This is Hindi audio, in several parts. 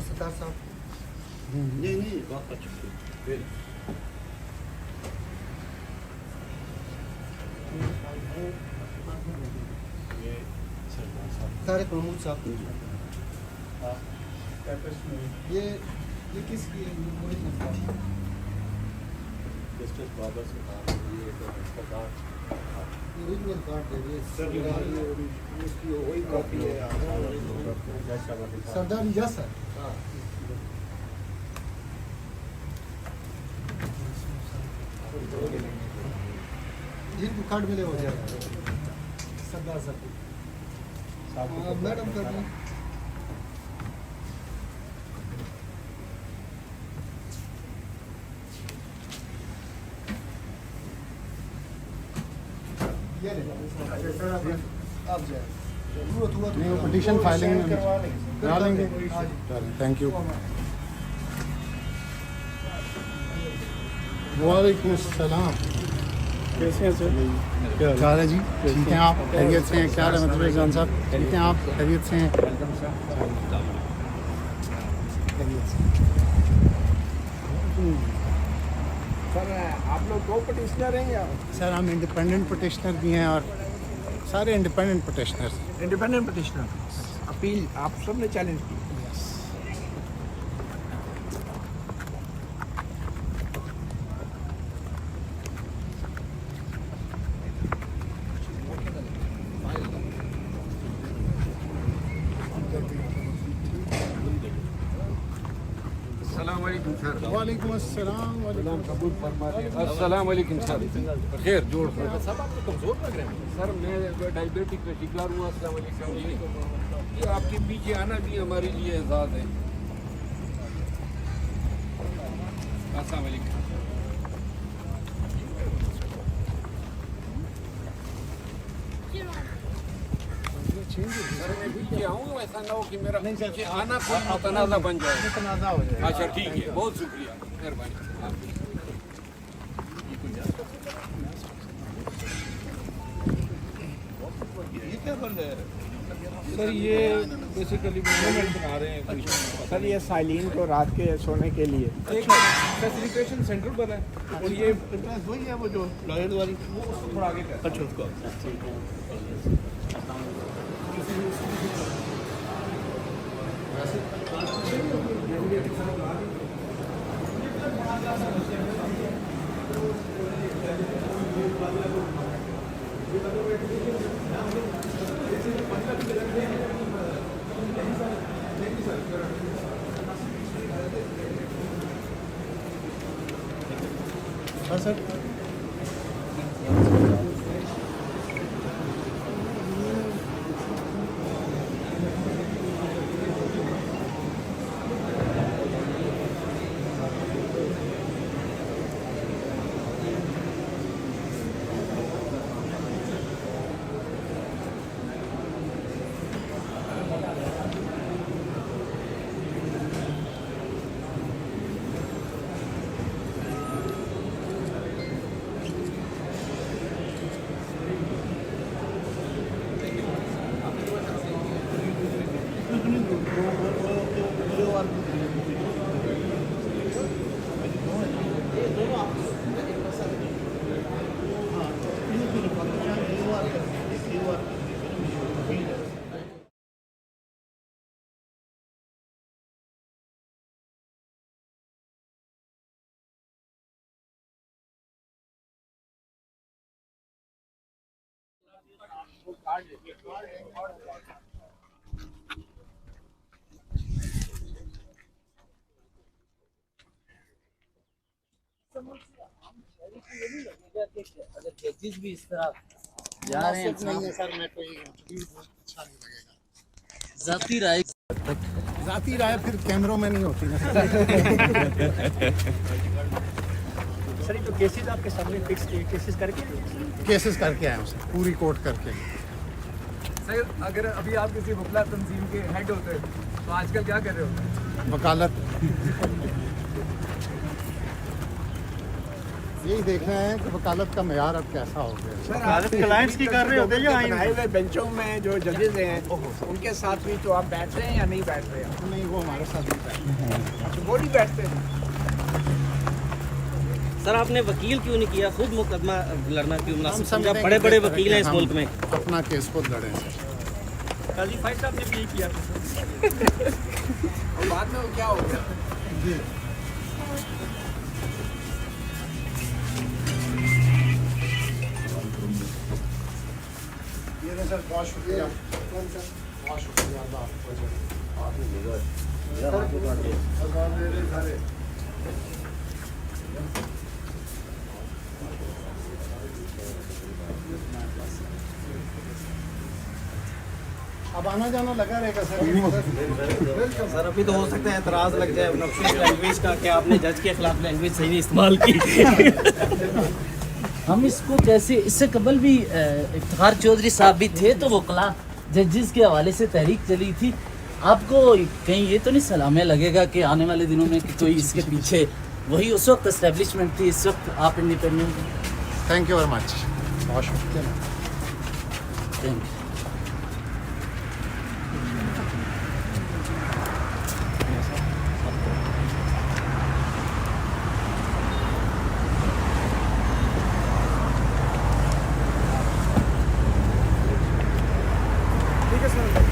सरदार साहब। नहीं बात कर चुके तारिक महमूद साहब। ये किसकी है? बाबा से कहा ये इसका कार्ड ओरिजिनल कार्ड दे दिए सर इसकी वही कॉपी है सरदार यस है। जिनको कार्ड मिले हो जाएगा सरदार साहब। मैडम कर दी। ये ले आप जाए जरूरत हुआ तो पिटीशन फाइलिंग करा लेंगे। Thank you. वालेकुम अस्सलाम। कैसे हैं सर? क्या हाल है जी? ठीक हैं आप? खैरियत से हैं? क्या हाल है मतलब खान साहब? ठीक हैं आप? खैरियत से हैं? सर आप लोग दो पटिशनर हैं या? सर हम इंडिपेंडेंट पटिशनर भी हैं और सारे independent petitioners. Independent petitioner appeal आप सब ने चैलेंज की। वालेकुम अस्सलाम। अस्सलाम वालेकुम सर। खैर जोड़ साहब आप तो कमज़ोर लग रहे हैं। सर मैं डायबिटिक का शिकार हूँ। अस्सलाम वालेकुम जी। ये आपके पीछे आना भी हमारे लिए एजाज़ है। अस्सलाम वालेकुम। सर मैं पीछे आऊँ ऐसा ना हो कि मेरा पीछे आना कोई मुतनाज़ा बन जाए। तनाज़ा हो जाएगा। अच्छा ठीक है बहुत शुक्रिया मेहरबानी। ये क्या बन रहा है सर ये बेसिकली मोनूमेंट बना रहे हैं कुछ। सर ये साइलिन को रात के सोने के लिए एक फैसिलिटेशन सेंटर बना है और ये वही है वो जो लॉयर वाली वो उसको थोड़ा आगे कर। अच्छा उसको हाँ सर। अगर जजेस भी इस तरह जा रहे हैं नहीं है सर, मैं तो ये अच्छा नहीं लगेगा। जाती राय फिर कैमरों में नहीं होती ना। सर ये जो केसेस आपके सामने फिक्स किए केसेस करके आए हैं उसे पूरी कोर्ट करके। सर अगर अभी आप किसी वकला तंजीम के हेड होते तो आजकल क्या कर रहे होते? वकालत। यही देख रहे हैं कि वकालत का मेयार अब कैसा हो गया। सर आप क्लाइंट्स की कर रहे होते हैं जो बनाए हुए बेंचों में जो जजेस हैं उनके साथ भी तो आप बैठ रहे हैं या नहीं बैठ रहे हैं? नहीं, वो हमारे साथ नहीं बैठे हैं। अच्छा वो नहीं बैठते हैं। सर आपने वकील क्यों नहीं किया, खुद मुकदमा लड़ना क्यों हम मुनासिब समझते समझा? हैं बड़े कि बड़े किस तरह वकील के हैं इस हम मुल्क में। अपना केस खुद लड़ें सर। काजी भाई साहब ने भी किया और बाद में वो क्या हो गया? ये ना सर, बहुत शुक्रिया, बहुत शुक्रिया। अल्लाह आपको अब आना जाना लगा रहेगा सर। सर अभी तो हो सकता है एतराज़ लग जाए नफसी लैंग्वेज का कि आपने जज के खिलाफ लैंग्वेज सही नहीं इस्तेमाल की। हम इसको जैसे इससे कबल भी इफ्तिखार चौधरी साहब भी थे तो वो कला जजेस के हवाले से तहरीक चली थी। आपको कहीं ये तो नहीं सलामे लगेगा कि आने वाले दिनों में कि कोई इसके पीछे वही उस वक्त एस्टेब्लिशमेंट थी, इस वक्त आप independent? Thank you very much, बहुत शुक्रिया। Thank you. ठीक है सर।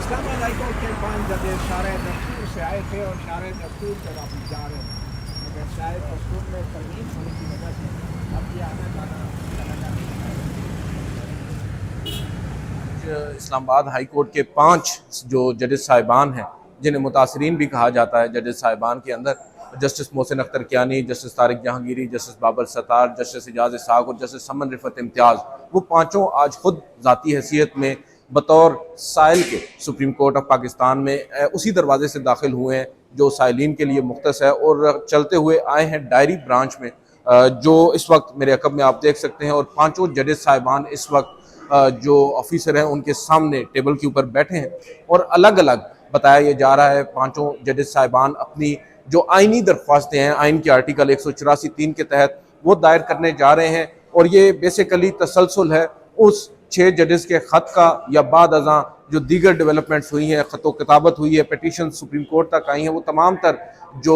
इस्लामाबाद हाई कोर्ट के 5 जजेस शारे दस्तूर से आए थे और शारे दस्तूर पे वापस जा रहे हैं, मगर शायद दस्तूर में तरमीम होने की वजह से अब ये आना जाना इस्लामाबाद हाई कोर्ट के 5 जो जजेस साहिबान हैं, जिन्हें मुतासरीन भी कहा जाता है जजेस साहिबान के अंदर, justice Mohsin Akhtar Kayani, justice Tariq Jahangiri, justice Babar Sattar, justice Ijaz Ishaq और जस्टिस समन रिफत इम्तियाज़, वो पाँचों आज खुद ज़ाती हैसियत में बतौर साइल के सुप्रीम कोर्ट ऑफ पाकिस्तान में उसी दरवाजे से दाखिल हुए हैं जो साइलिन के लिए मुख्तस है, और चलते हुए आए हैं डायरी ब्रांच में, जो इस वक्त मेरे अकब में आप देख सकते हैं। और पाँचों जजेस साहिबान इस वक्त जो ऑफिसर हैं उनके सामने टेबल के ऊपर बैठे हैं, और अलग अलग बताया ये जा रहा है पाँचों जजेस साहिबान अपनी जो आइनी दरख्वास्तें हैं आइन के आर्टिकल 184(3) के तहत वो दायर करने जा रहे हैं। और ये बेसिकली तसलसल है उस 6 जजेस के ख़त का या बाद अज़ां जो दीगर डेवलपमेंट्स हुई हैं, ख़त किताबत हुई है, पिटीशन सुप्रीम कोर्ट तक आई हैं, वो तमाम तर जो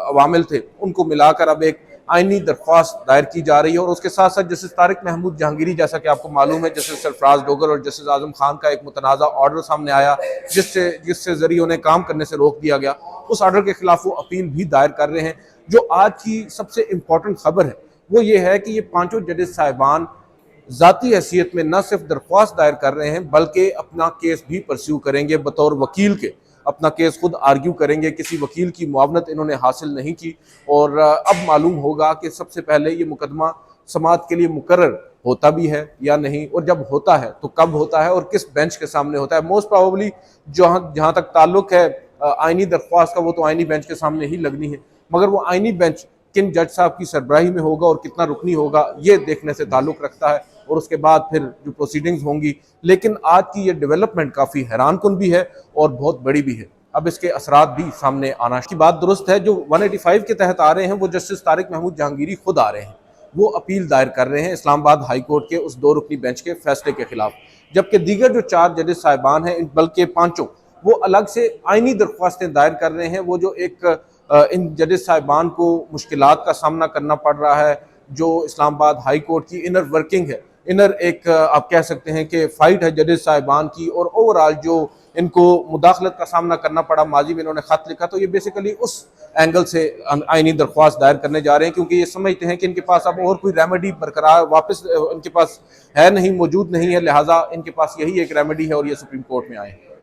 अवामिल थे उनको मिलाकर अब एक आइनी दरख्वास्त दायर की जा रही है। और उसके साथ साथ जस्टिस तारिक महमूद जहांगीरी, जैसा कि आपको मालूम है, जस्टिस सरफराज डोगर और जस्टिस आजम खान का एक मुतनाज़ा ऑर्डर सामने आया जिससे ज़रिए उन्हें काम करने से रोक दिया गया, उस ऑर्डर के खिलाफ वो अपील भी दायर कर रहे हैं। जो आज की सबसे इम्पोर्टेंट खबर है वो ये है कि ये पाँचों जजेस साहिबान ज़ाती हैसियत में न सिर्फ दरख्वास्त दायर कर रहे हैं बल्कि अपना केस भी परस्यू करेंगे बतौर वकील के, अपना केस खुद आर्ग्यू करेंगे। किसी वकील की मुआवनत इन्होंने हासिल नहीं की, और अब मालूम होगा कि सबसे पहले ये मुकदमा समाअत के लिए मुकर्रर होता भी है या नहीं, और जब होता है तो कब होता है और किस बेंच के सामने होता है। मोस्ट प्रोबेबली जहाँ तक ताल्लुक है आइनी दरख्वास्त का, वो तो आइनी बेंच के सामने ही लगनी है, मगर वो आइनी बेंच किन जज साहब की सरबराही में होगा और कितना रुकनी होगा ये देखने से ताल्लुक रखता है, और उसके बाद फिर जो प्रोसीडिंग्स होंगी। लेकिन आज की ये डेवलपमेंट काफ़ी हैरानकुन भी है और बहुत बड़ी भी है। अब इसके असरात भी सामने आना की बात दुरुस्त है। जो 185 के तहत आ रहे हैं वो जस्टिस तारिक महमूद जहांगीरी खुद आ रहे हैं, वो अपील दायर कर रहे हैं इस्लामाबाद हाई कोर्ट के उस 2 रुकनी बेंच के फैसले के खिलाफ, जबकि दीगर जो 4 जजेस साहिबान हैं बल्कि पाँचों वो अलग से आइनी दरख्वास्तें दायर कर रहे हैं। वो जो एक इन जजेस साहिबान को मुश्किलात का सामना करना पड़ रहा है, जो इस्लामाबाद हाई कोर्ट की इनर वर्किंग है, इनर एक आप कह सकते हैं कि फ़ाइट है जजेस साहिबान की, और ओवरऑल जो इनको मुदाखलत का सामना करना पड़ा, माजी में इन्होंने ख़त लिखा, तो ये बेसिकली उस एंगल से आइनी दरख्वास्त दायर करने जा रहे हैं, क्योंकि ये समझते हैं कि इनके पास अब और कोई रेमेडी बरकरार वापस इनके पास है नहीं, मौजूद नहीं है, लिहाजा इनके पास यही एक रेमेडी है और ये सुप्रीम कोर्ट में आए हैं।